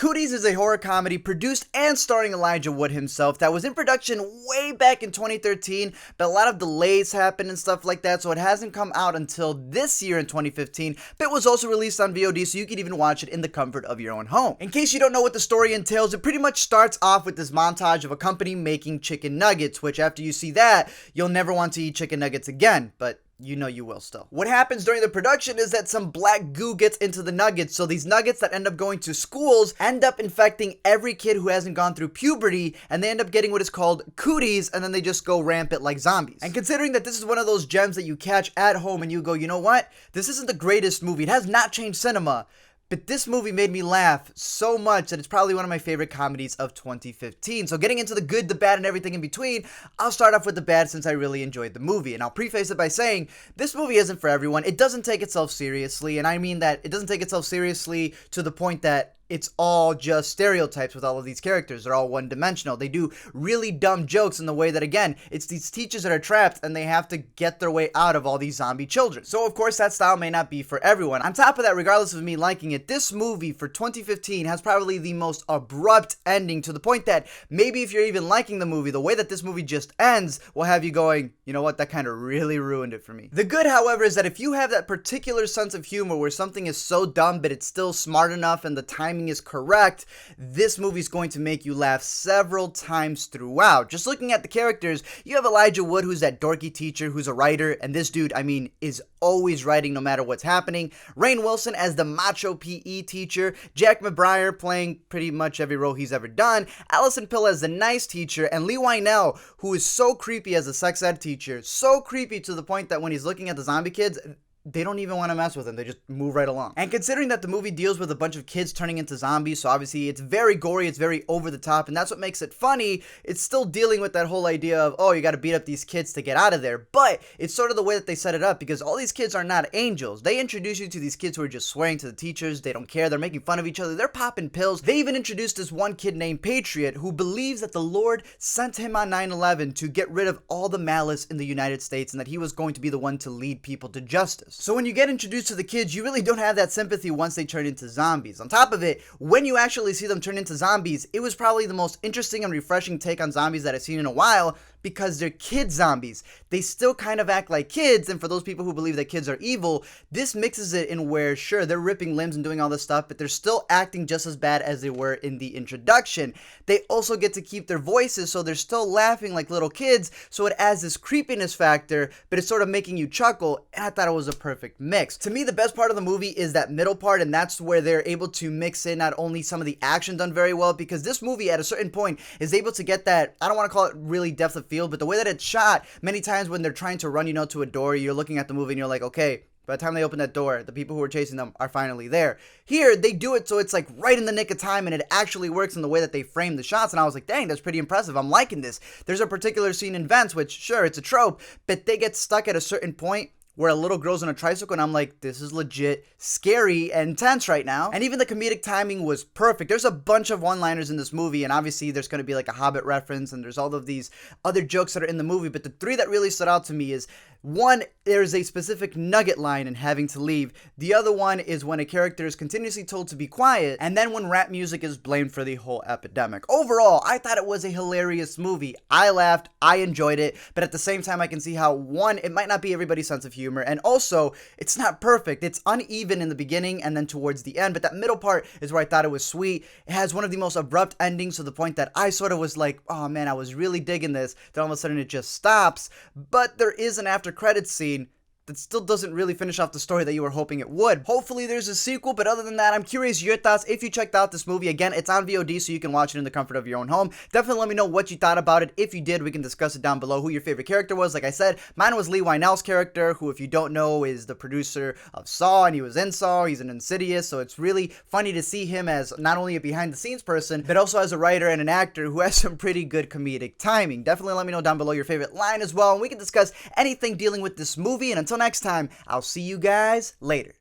Cooties is a horror comedy produced and starring Elijah Wood himself that was in production way back in 2013, but a lot of delays happened and stuff like that, so it hasn't come out until this year in 2015, but it was also released on VOD, so you can even watch it in the comfort of your own home. In case you don't know what the story entails, it pretty much starts off with this montage of a company making chicken nuggets, which after you see that, you'll never want to eat chicken nuggets again, but you know you will still. What happens during the production is that some black goo gets into the nuggets, so these nuggets that end up going to schools end up infecting every kid who hasn't gone through puberty, and they end up getting what is called cooties, and then they just go rampant like zombies. And considering that this is one of those gems that you catch at home and you go, you know what? This isn't the greatest movie. It has not changed cinema. But this movie made me laugh so much that it's probably one of my favorite comedies of 2015. So getting into the good, the bad, and everything in between, I'll start off with the bad since I really enjoyed the movie. And I'll preface it by saying, this movie isn't for everyone. It doesn't take itself seriously. And I mean that it doesn't take itself seriously to the point that it's all just stereotypes with all of these characters. They're all one-dimensional. They do really dumb jokes in the way that, again, it's these teachers that are trapped and they have to get their way out of all these zombie children. So, of course, that style may not be for everyone. On top of that, regardless of me liking it, this movie for 2015 has probably the most abrupt ending to the point that maybe if you're even liking the movie, the way that this movie just ends will have you going, you know what, that kind of really ruined it for me. The good, however, is that if you have that particular sense of humor where something is so dumb but it's still smart enough and the timing is correct, this movie is going to make you laugh several times throughout. Just looking at the characters, you have Elijah Wood, who's that dorky teacher who's a writer, and this dude, I mean, is always writing no matter what's happening. Rainn Wilson as the macho PE teacher, Jack McBrayer playing pretty much every role he's ever done, Allison Pill as the nice teacher, and Lee Wynell, who is so creepy as a sex ed teacher, so creepy to the point that when he's looking at the zombie kids, they don't even want to mess with him. They just move right along. And considering that the movie deals with a bunch of kids turning into zombies, so obviously it's very gory, it's very over the top, and that's what makes it funny, it's still dealing with that whole idea of, oh, you gotta beat up these kids to get out of there. But it's sort of the way that they set it up, because all these kids are not angels. They introduce you to these kids who are just swearing to the teachers, they don't care, they're making fun of each other, they're popping pills. They even introduced this one kid named Patriot who believes that the Lord sent him on 9/11 to get rid of all the malice in the United States and that he was going to be the one to lead people to justice. So when you get introduced to the kids, you really don't have that sympathy once they turn into zombies. On top of it, when you actually see them turn into zombies, it was probably the most interesting and refreshing take on zombies that I've seen in a while, because they're kid zombies. They still kind of act like kids, and for those people who believe that kids are evil, this mixes it in where, sure, they're ripping limbs and doing all this stuff, but they're still acting just as bad as they were in the introduction. They also get to keep their voices, so they're still laughing like little kids, so it adds this creepiness factor, but it's sort of making you chuckle, and I thought it was a perfect mix. To me, the best part of the movie is that middle part, and that's where they're able to mix in not only some of the action done very well, because this movie at a certain point is able to get that, I don't want to call it really depth of field, but the way that it's shot, many times when they're trying to run, to a door, you're looking at the movie and you're like, okay, by the time they open that door, the people who are chasing them are finally there. Here, they do it so it's like right in the nick of time, and it actually works in the way that they frame the shots, and I was like, dang, that's pretty impressive. I'm liking this. There's a particular scene in Vents, which, sure, it's a trope, but they get stuck at a certain point where a little girl's on a tricycle, and I'm like, this is legit scary and tense right now. And even the comedic timing was perfect. There's a bunch of one-liners in this movie, and obviously there's going to be like a Hobbit reference, and there's all of these other jokes that are in the movie, but the three that really stood out to me is, one, there's a specific nugget line in Having to Leave. The other one is when a character is continuously told to be quiet, and then when rap music is blamed for the whole epidemic. Overall, I thought it was a hilarious movie. I laughed, I enjoyed it, but at the same time, I can see how, one, it might not be everybody's sense of humor, and also, it's not perfect. It's uneven in the beginning and then towards the end, but that middle part is where I thought it was sweet. It has one of the most abrupt endings to the point that I sort of was like, oh man, I was really digging this. Then all of a sudden it just stops, but there is an after credits scene that still doesn't really finish off the story that you were hoping it would. Hopefully there's a sequel, but other than that, I'm curious your thoughts if you checked out this movie. Again, it's on VOD, so you can watch it in the comfort of your own home. Definitely let me know what you thought about it. If you did, we can discuss it down below, who your favorite character was. Like I said, mine was Lee Wynell's character, who, if you don't know, is the producer of Saw, and he was in Saw, he's in Insidious, so it's really funny to see him as not only a behind-the-scenes person, but also as a writer and an actor who has some pretty good comedic timing. Definitely let me know down below your favorite line as well, and we can discuss anything dealing with this movie, and until next time, I'll see you guys later.